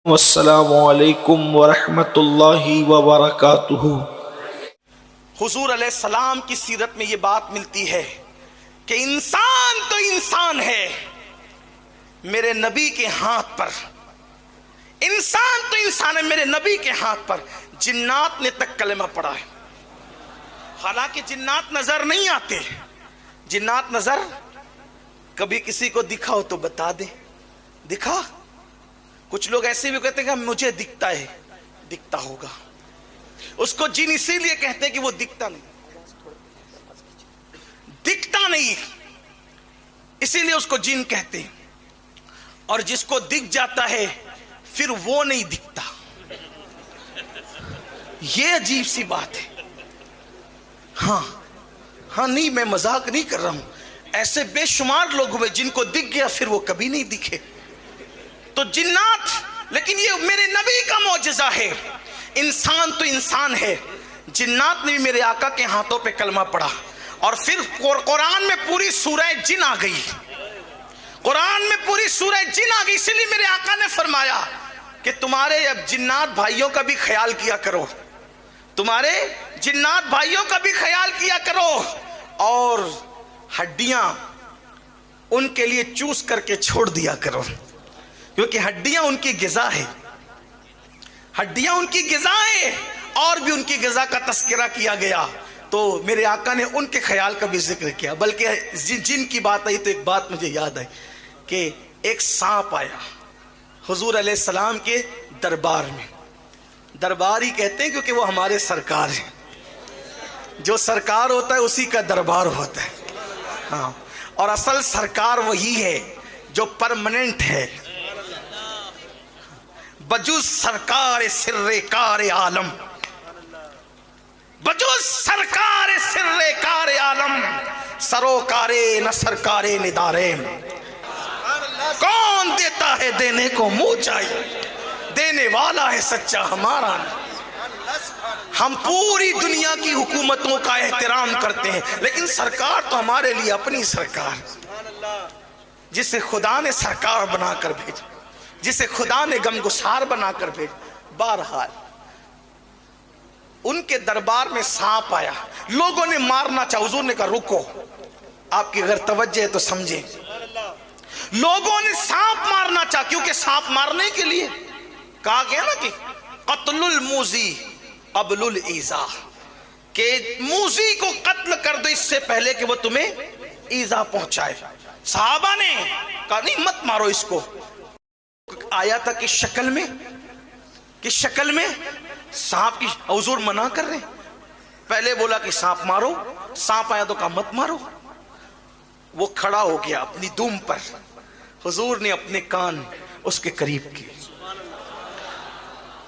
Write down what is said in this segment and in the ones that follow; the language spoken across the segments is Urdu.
والسلام علیکم ورحمۃ اللہ وبرکاتہ۔ حضور علیہ السلام کی سیرت میں یہ بات ملتی ہے کہ انسان تو انسان ہے میرے نبی کے ہاتھ پر، انسان تو انسان ہے میرے نبی کے ہاتھ پر۔ جنات نے تک کلمہ پڑھا ہے، حالانکہ جنات نظر نہیں آتے، جنات نظر کبھی کسی کو دکھا ہو تو بتا دے دکھا۔ کچھ لوگ ایسے بھی کہتے ہیں کہ مجھے دکھتا ہے، دکھتا ہوگا۔ اس کو جن اسی لیے کہتے ہیں کہ وہ دکھتا نہیں، اسی لیے اس کو جن کہتے ہیں۔ اور جس کو دکھ جاتا ہے پھر وہ نہیں دکھتا، یہ عجیب سی بات ہے۔ ہاں نہیں، میں مذاق نہیں کر رہا ہوں، ایسے بے شمار لوگ ہوئے جن کو دکھ گیا پھر وہ کبھی نہیں دکھے۔ تو جنات، لیکن یہ میرے نبی کا معجزہ ہے۔ انسان تو انسان ہے، جنات نے بھی میرے آقا کے ہاتھوں پہ کلمہ پڑھا، اور پھر قرآن میں پوری سورہ جن آ گئی، قرآن میں پوری سورہ جن آ گئی۔ اسی لیے میرے آقا نے فرمایا کہ تمہارے اب جنات بھائیوں کا بھی خیال کیا کرو، تمہارے جنات بھائیوں کا بھی خیال کیا کرو، اور ہڈیاں ان کے لیے چوس کر کے چھوڑ دیا کرو، کیونکہ ہڈیاں ان کی غذا ہے، ہڈیاں ان کی غذا ہے۔ اور بھی ان کی غذا کا تذکرہ کیا گیا تو میرے آقا نے ان کے خیال کا بھی ذکر کیا۔ بلکہ جن کی بات آئی تو ایک بات مجھے یاد آئی کہ ایک سانپ آیا حضور علیہ السلام کے دربار میں۔ دربار ہی کہتے ہیں کیونکہ وہ ہمارے سرکار ہیں، جو سرکار ہوتا ہے اسی کا دربار ہوتا ہے۔ ہاں، اور اصل سرکار وہی ہے جو پرماننٹ ہے، بجوز سرکار سر کار عالم، بجوز سرکار سر کار عالم، سروکار نہ سرکار ندارے۔ کون دیتا ہے دینے کو منہ چاہیے، دینے والا ہے سچا ہمارا۔ ہم پوری دنیا کی حکومتوں کا احترام کرتے ہیں، لیکن سرکار تو ہمارے لیے اپنی سرکار، جسے خدا نے سرکار بنا کر بھیجا، جسے خدا نے غمگسار بنا کر بھیجا۔ بہرحال ان کے دربار میں سانپ آیا، لوگوں نے مارنا چاہا، حضور نے کہا رکو، آپ کی اگر توجہ ہے تو سمجھیں۔ لوگوں نے سانپ مارنا چاہا، کیونکہ سانپ مارنے کے لیے کہا گیا نا کہ قتل الموذی قبل الایذا، کہ موذی کو قتل کر دو اس سے پہلے کہ وہ تمہیں ایذا پہنچائے۔ صحابہ نے کہا نہیں مت مارو اس کو۔ آیا تھا کہ شکل میں سانپ کی، حضور منع کر رہے ہیں۔ پہلے بولا کہ سانپ مارو، سانپ آیا تو کہا مت مارو۔ وہ کھڑا ہو گیا اپنی دم پر، حضور نے اپنے کان اس کے قریب کیے۔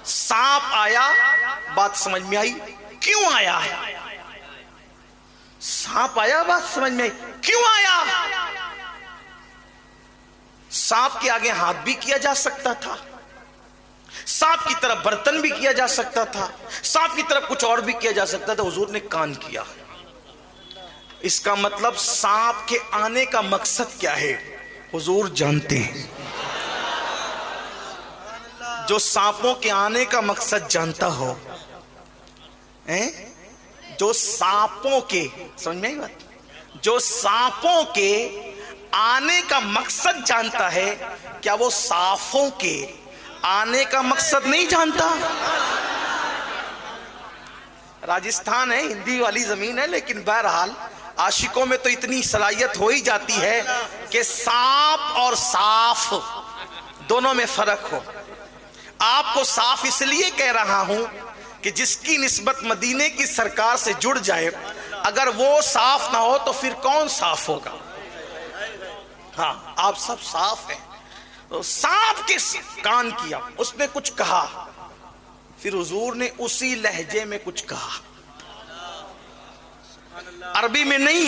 سانپ آیا، بات سمجھ میں آئی کیوں آیا ہے؟ سانپ آیا، بات سمجھ میں آئی کیوں آیا؟ سانپ کے آگے ہاتھ بھی کیا جا سکتا تھا، سانپ کی طرف برتن بھی کیا جا سکتا تھا، سانپ کی طرف کچھ اور بھی کیا جا سکتا تھا، حضور نے کان کیا۔ اس کا مطلب سانپ کے آنے کا مقصد کیا ہے حضور جانتے ہیں۔ جو سانپوں کے آنے کا مقصد جانتا ہو، جو سانپوں کے، سمجھ میں آئی بات، جو سانپوں کے آنے کا مقصد جانتا ہے، کیا وہ صافوں کے آنے کا مقصد نہیں جانتا؟ راجستھان ہے، ہندی والی زمین ہے، لیکن بہرحال عاشقوں میں تو اتنی صلاحیت ہو ہی جاتی ہے کہ سانپ اور صاف دونوں میں فرق ہو۔ آپ کو صاف اس لیے کہہ رہا ہوں کہ جس کی نسبت مدینے کی سرکار سے جڑ جائے، اگر وہ صاف نہ ہو تو پھر کون صاف ہوگا؟ ہاں، آپ سب صاف ہیں۔ تو سانپ کے کان کیا، اس نے کچھ کہا، پھر حضور نے اسی لہجے میں کچھ کہا، عربی میں نہیں،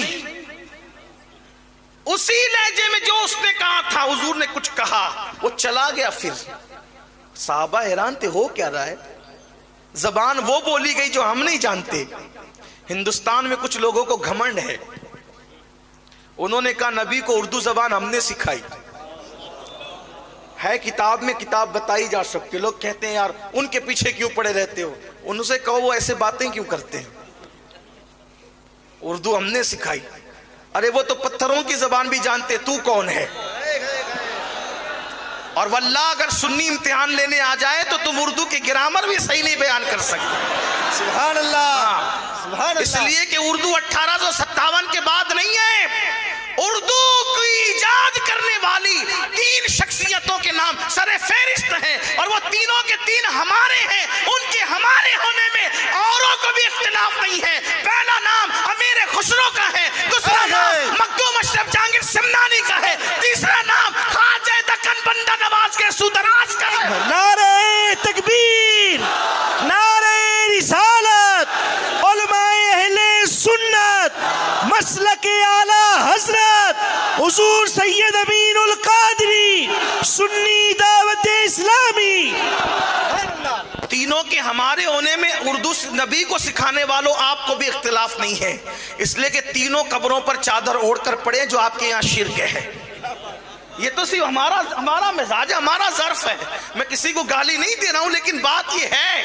اسی لہجے میں جو اس نے کہا تھا حضور نے کچھ کہا، وہ چلا گیا۔ پھر صحابہ حیران تھے، ہو کیا رہا ہے؟ زبان وہ بولی گئی جو ہم نہیں جانتے۔ ہندوستان میں کچھ لوگوں کو گھمنڈ ہے، انہوں نے کہا نبی کو اردو زبان ہم نے سکھائی ہے کتاب میں کتاب بتائی جا سکتی. لوگ کہتے ہیں یار ان کے پیچھے کیوں پڑے رہتے ہو, ان سے کہو وہ ایسے باتیں کیوں کرتے ہیں. اردو ہم نے سکھائی. ارے وہ تو پتھروں کی زبان بھی جانتے, تو کون ہے. اور واللہ اگر سنی امتحان لینے آ جائے تو تم اردو کے گرامر بھی صحیح نہیں بیان کر سکتے. سبحان اللہ, سبحان اللہ. اس لیے کہ اردو 1857 کے بعد نہیں ہے. اردو کی ایجاد کرنے والی 3 شخصیتوں کے نام سر فہرست ہیں, اور وہ تینوں کے تین ہمارے ہیں. ان کے ہمارے ہونے میں اوروں کو بھی اختلاف نہیں ہے. پہلا نام امیر خسرو کا ہے, دوسرا نام مخدوم اشرف جہانگیر سمنانی کا ہے, تیسرا نام خواجہ دکن بندہ نواز کے سودراج کا ہے. نعرہ تکبیر, نعرہ رسالت, علماء اہل سنت, مسلک اعلی حضرت حضور سید امین القادری, سنی دعوت اسلامی. تینوں کے ہمارے ہونے میں اردو نبی کو سکھانے والوں آپ کو بھی اختلاف نہیں ہے, اس لیے کہ تینوں قبروں پر چادر اوڑھ کر پڑے جو آپ کے یہاں شرک ہے. یہ تو صرف ہمارا مزاج ہے, ہمارا ظرف ہے. میں کسی کو گالی نہیں دے رہا ہوں, لیکن بات یہ ہے.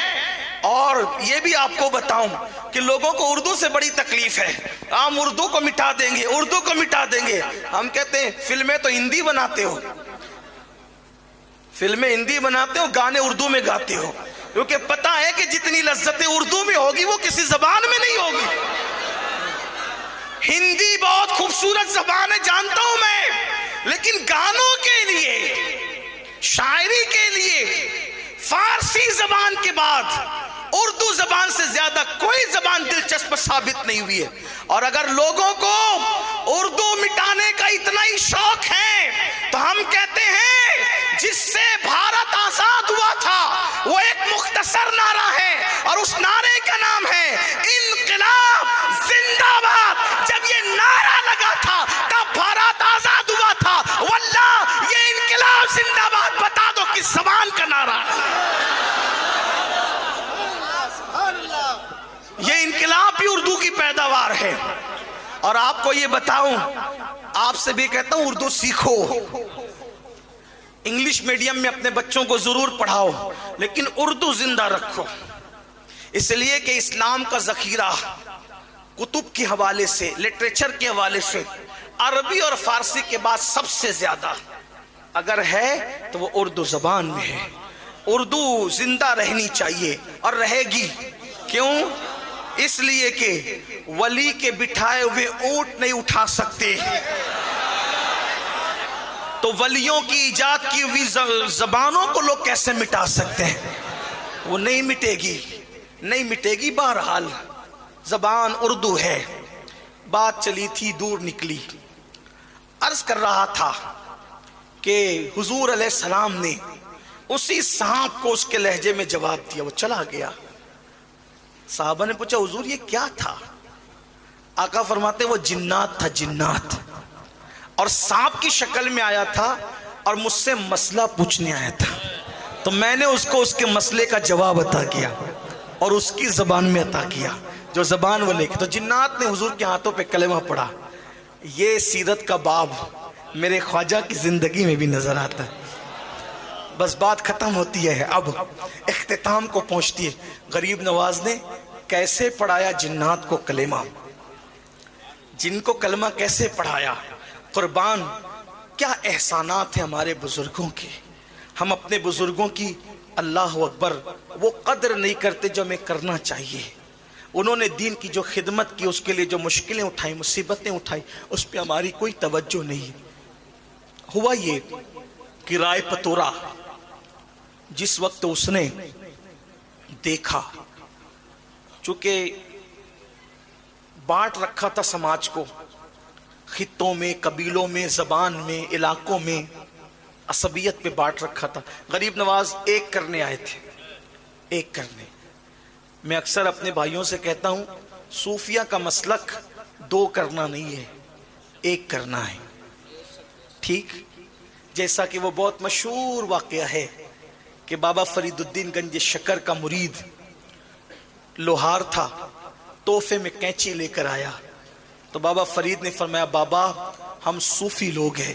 اور یہ بھی آپ کو بتاؤں کہ لوگوں کو اردو سے بڑی تکلیف ہے. ہم اردو کو مٹا دیں گے, اردو کو مٹا دیں گے. ہم کہتے ہیں فلمیں تو ہندی بناتے ہو, فلمیں ہندی بناتے ہو, گانے اردو میں گاتے ہو, کیونکہ پتہ ہے کہ جتنی لذتیں اردو میں ہوگی وہ کسی زبان میں نہیں ہوگی. ہندی بہت خوبصورت زبان ہے جانتا ہوں میں, لیکن گانوں کے لیے, شاعری کے لیے فارسی زبان کے بعد اردو زبان سے زیادہ کوئی زبان دلچسپ ثابت نہیں ہوئی ہے. اور اگر لوگوں کو اردو مٹانے کا اتنا ہی شوق ہے تو ہم کہتے ہیں جس سے بھارت آزاد ہوا تھا وہ ایک مختصر نعرہ ہے, اور اس نعرے کا نام ہے انقلاب زندہ باد. جب یہ نعرہ لگا تھا تب بھارت آزاد ہوا تھا. واللہ یہ انقلاب زندہ باد بتا دو کس زبان کا نعرہ ہے. یہ انقلاب بھی اردو کی پیداوار ہے. اور آپ کو یہ بتاؤں, آپ سے بھی کہتا ہوں اردو سیکھو, انگلش میڈیم میں اپنے بچوں کو ضرور پڑھاؤ, لیکن اردو زندہ رکھو. اس لیے کہ اسلام کا ذخیرہ کتب کے حوالے سے, لٹریچر کے حوالے سے عربی اور فارسی کے بعد سب سے زیادہ اگر ہے تو وہ اردو زبان میں ہے. اردو زندہ رہنی چاہیے اور رہے گی. کیوں؟ اس لیے کہ ولی کے بٹھائے ہوئے اونٹ نہیں اٹھا سکتے, تو ولیوں کی ایجاد کی ہوئی زبانوں کو لوگ کیسے مٹا سکتے ہیں؟ وہ نہیں مٹے گی, نہیں مٹے گی. بہرحال زبان اردو ہے. بات چلی تھی دور نکلی. عرض کر رہا تھا کہ حضور علیہ السلام نے اسی سانپ کو اس کے لہجے میں جواب دیا, وہ چلا گیا. صحابہ نے پوچھا حضور یہ کیا تھا؟ آقا فرماتے وہ جنات تھا, جنات, اور سانپ کی شکل میں آیا تھا اور مجھ سے مسئلہ پوچھنے آیا تھا, تو میں نے اس کو اس کے مسئلے کا جواب عطا کیا اور اس کی زبان میں عطا کیا جو زبان وہ لے کے. تو جنات نے حضور کے ہاتھوں پہ کلمہ پڑھا. یہ سیرت کا باب میرے خواجہ کی زندگی میں بھی نظر آتا ہے. بس بات ختم ہوتی ہے, اب اختتام کو پہنچتی ہے. غریب نواز نے کیسے پڑھایا جنات کو کلمہ, جن کو کلمہ کیسے پڑھایا. قربان کیا احسانات ہیں ہمارے بزرگوں کے. ہم اپنے بزرگوں کی اللہ اکبر وہ قدر نہیں کرتے جو ہمیں کرنا چاہیے. انہوں نے دین کی جو خدمت کی, اس کے لیے جو مشکلیں اٹھائیں, مصیبتیں اٹھائیں, اس پہ ہماری کوئی توجہ نہیں. ہوا یہ کہ رائے پتورا جس وقت اس نے دیکھا, چونکہ بانٹ رکھا تھا سماج کو خطوں میں, قبیلوں میں, زبان میں, علاقوں میں, عصبیت پہ بانٹ رکھا تھا. غریب نواز ایک کرنے آئے تھے, ایک کرنے. میں اکثر اپنے بھائیوں سے کہتا ہوں صوفیہ کا مسلک دو کرنا نہیں ہے, ایک کرنا ہے. ٹھیک جیسا کہ وہ بہت مشہور واقعہ ہے کہ بابا فرید الدین گنج شکر کا مرید لوہار تھا, تحفے میں کینچی لے کر آیا, تو بابا فرید نے فرمایا بابا ہم صوفی لوگ ہیں,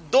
2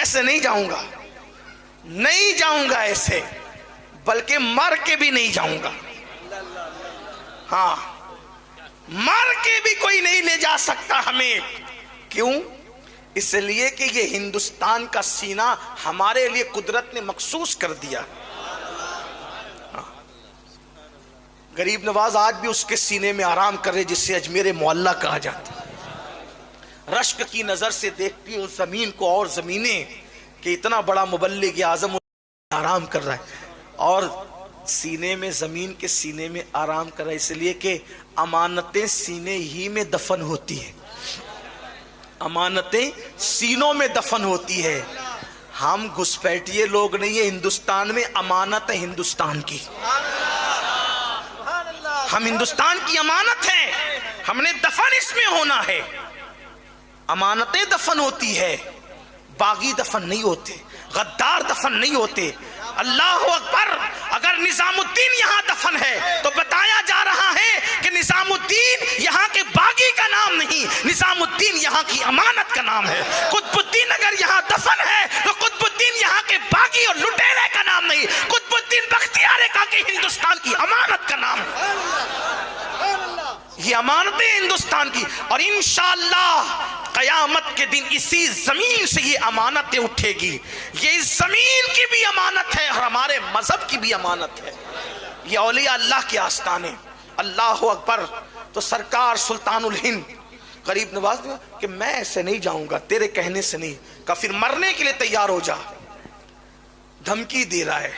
ایسے نہیں جاؤں گا، نہیں جاؤں گا ایسے، بلکہ مر کے بھی نہیں جاؤں گا. ہاں، مر کے بھی کوئی نہیں لے جا سکتا ہمیں. کیوں؟ اس لیے کہ یہ ہندوستان کا سینہ ہمارے لیے قدرت نے مخصوص کر دیا. غریب نواز آج بھی اس کے سینے میں آرام کر رہے جس سے اجمیر معلیٰ کہا جاتا. رشک کی نظر سے دیکھتی ہوں زمین کو اور زمینیں کہ اتنا بڑا مبلغ اعظم آرام کر رہا ہے، اور سینے میں، زمین کے سینے میں آرام کر رہا ہے، اس لیے کہ امانتیں سینے ہی میں دفن ہوتی ہیں. امانتیں سینوں میں دفن ہوتی ہے. ہم گھسپیٹیے لوگ نہیں ہیں. ہندوستان میں امانت ہے ہندوستان کی. ہم ہندوستان کی امانت ہیں، ہم نے دفن اس میں ہونا ہے. امانتیں دفن ہوتی ہے، باغی دفن نہیں ہوتے، غدار دفن نہیں ہوتے. اللہ اکبر. اگر نظام الدین یہاں دفن ہے تو بتایا جا رہا ہے کہ نظام الدین یہاں کے باغی کا نام نہیں، نظام الدین یہاں کی امانت کا نام ہے. قطب الدین اگر یہاں دفن ہے تو قطب الدین یہاں کے باغی اور لٹیرے کا نام نہیں، قطب الدین بختیار کاکی ہندوستان کی امانت کا نام ہے. یہ امانتیں ہندوستان کی، اور انشاءاللہ قیامت کے دن اسی زمین سے یہ امانتیں اٹھے گی. یہ اس زمین کی بھی امانت ہے اور ہمارے مذہب کی بھی امانت ہے. یہ اولیاء اللہ کے آستانے. اللہ اکبر. تو سرکار سلطان الہند غریب نواز نے کہ میں ایسے نہیں جاؤں گا، تیرے کہنے سے نہیں. کہا پھر مرنے کے لیے تیار ہو جا. دھمکی دے رہا ہے،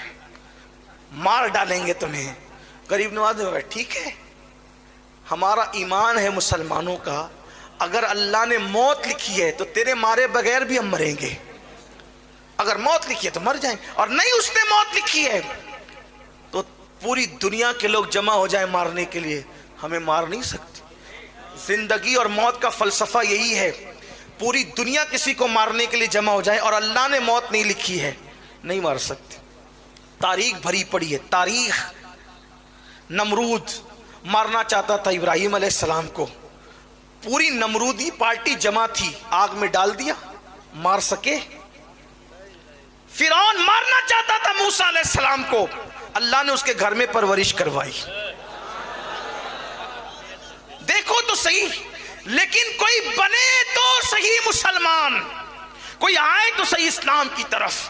مار ڈالیں گے تمہیں. غریب نواز نے کہا ٹھیک ہے، ہمارا ایمان ہے مسلمانوں کا، اگر اللہ نے موت لکھی ہے تو تیرے مارے بغیر بھی ہم مریں گے. اگر موت لکھی ہے تو مر جائیں، اور نہیں اس نے موت لکھی ہے تو پوری دنیا کے لوگ جمع ہو جائیں مارنے کے لیے، ہمیں مار نہیں سکتے. زندگی اور موت کا فلسفہ یہی ہے. پوری دنیا کسی کو مارنے کے لیے جمع ہو جائے اور اللہ نے موت نہیں لکھی ہے، نہیں مار سکتے. تاریخ بھری پڑی ہے، تاریخ. نمرود مارنا چاہتا تھا ابراہیم علیہ السلام کو، پوری نمرودی پارٹی جمع تھی، آگ میں ڈال دیا، مار سکے. فرعون مارنا چاہتا تھا موسیٰ علیہ السلام کو، اللہ نے اس کے گھر میں پرورش کروائی. دیکھو تو صحیح. لیکن کوئی بنے تو صحیح مسلمان، کوئی آئے تو صحیح اسلام کی طرف،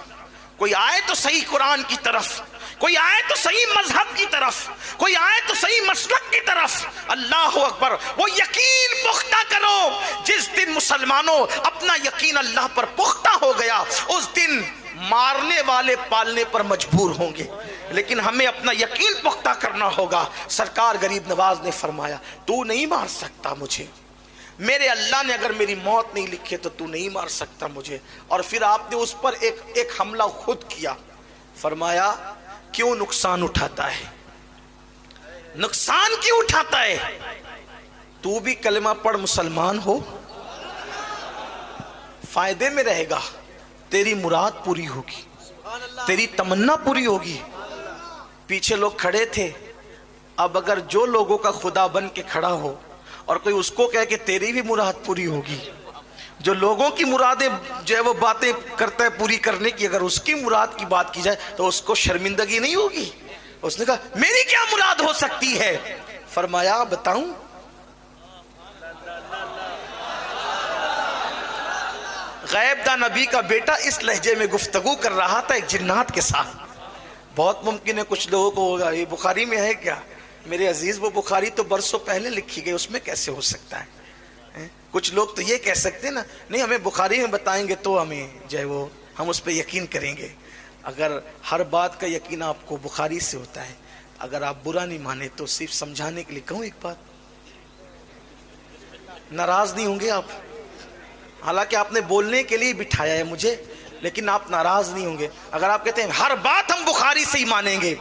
کوئی آئے تو صحیح قرآن کی طرف، کوئی آئے تو صحیح مذہب کی طرف، کوئی آئے تو صحیح مسلک کی طرف. اللہ اکبر. وہ یقین پختہ کرو. جس دن مسلمانوں اپنا یقین اللہ پر پختہ ہو گیا، اس دن مارنے والے پالنے پر مجبور ہوں گے، لیکن ہمیں اپنا یقین پختہ کرنا ہوگا. سرکار غریب نواز نے فرمایا تو نہیں مار سکتا مجھے، میرے اللہ نے اگر میری موت نہیں لکھی تو تو نہیں مار سکتا مجھے. اور پھر آپ نے اس پر ایک حملہ خود کیا. فرمایا کیوں نقصان اٹھاتا ہے؟ نقصان کیوں اٹھاتا ہے؟ تو بھی کلمہ پڑھ مسلمان ہو، فائدے میں رہے گا، تیری مراد پوری ہوگی، تیری تمنا پوری ہوگی. پیچھے لوگ کھڑے تھے. اب اگر جو لوگوں کا خدا بن کے کھڑا ہو اور کوئی اس کو کہے کہ تیری بھی مراد پوری ہوگی، جو لوگوں کی مرادیں جو ہے وہ باتیں کرتا ہے پوری کرنے کی، اگر اس کی مراد کی بات کی جائے تو اس کو شرمندگی نہیں ہوگی. اس نے کہا میری کیا مراد ہو سکتی ہے؟ فرمایا بتاؤں؟ غیب دا نبی کا بیٹا اس لہجے میں گفتگو کر رہا تھا ایک جنات کے ساتھ. بہت ممکن ہے کچھ لوگوں کو ہوگا یہ بخاری میں ہے کیا؟ میرے عزیز وہ بخاری تو برسوں پہلے لکھی گئی، اس میں کیسے ہو سکتا ہے؟ کچھ لوگ تو یہ کہہ سکتے ہیں نا نہیں ہمیں بخاری میں بتائیں گے تو ہمیں جو ہے وہ ہم اس پہ یقین کریں گے. اگر ہر بات کا یقین آپ کو بخاری سے ہوتا ہے، اگر آپ برا نہیں مانے تو صرف سمجھانے کے لیے کہوں ایک بات، ناراض نہیں ہوں گے آپ؟ حالانکہ آپ نے بولنے کے لیے بٹھایا ہے مجھے، لیکن آپ ناراض نہیں ہوں گے. اگر آپ کہتے ہیں ہر بات ہم بخاری سے ہی مانیں گے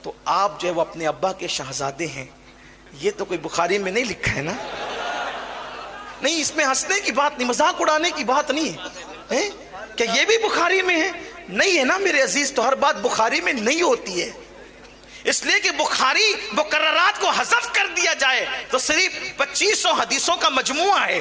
تو آپ جو ہے وہ اپنے ابا کے شہزادے ہیں. یہ تو کوئی بخاری میں نہیں لکھا ہے نا. نہیں اس میں ہنسنے کی بات نہیں، مذاق اڑانے کی بات نہیں ہے کہ یہ بھی بخاری میں ہے. نہیں ہے نا میرے عزیز. تو ہر بات بخاری میں نہیں ہوتی ہے، اس لیے کہ بخاری مقررات کو حذف کر دیا جائے تو صرف 2500 حدیثوں کا مجموعہ ہے.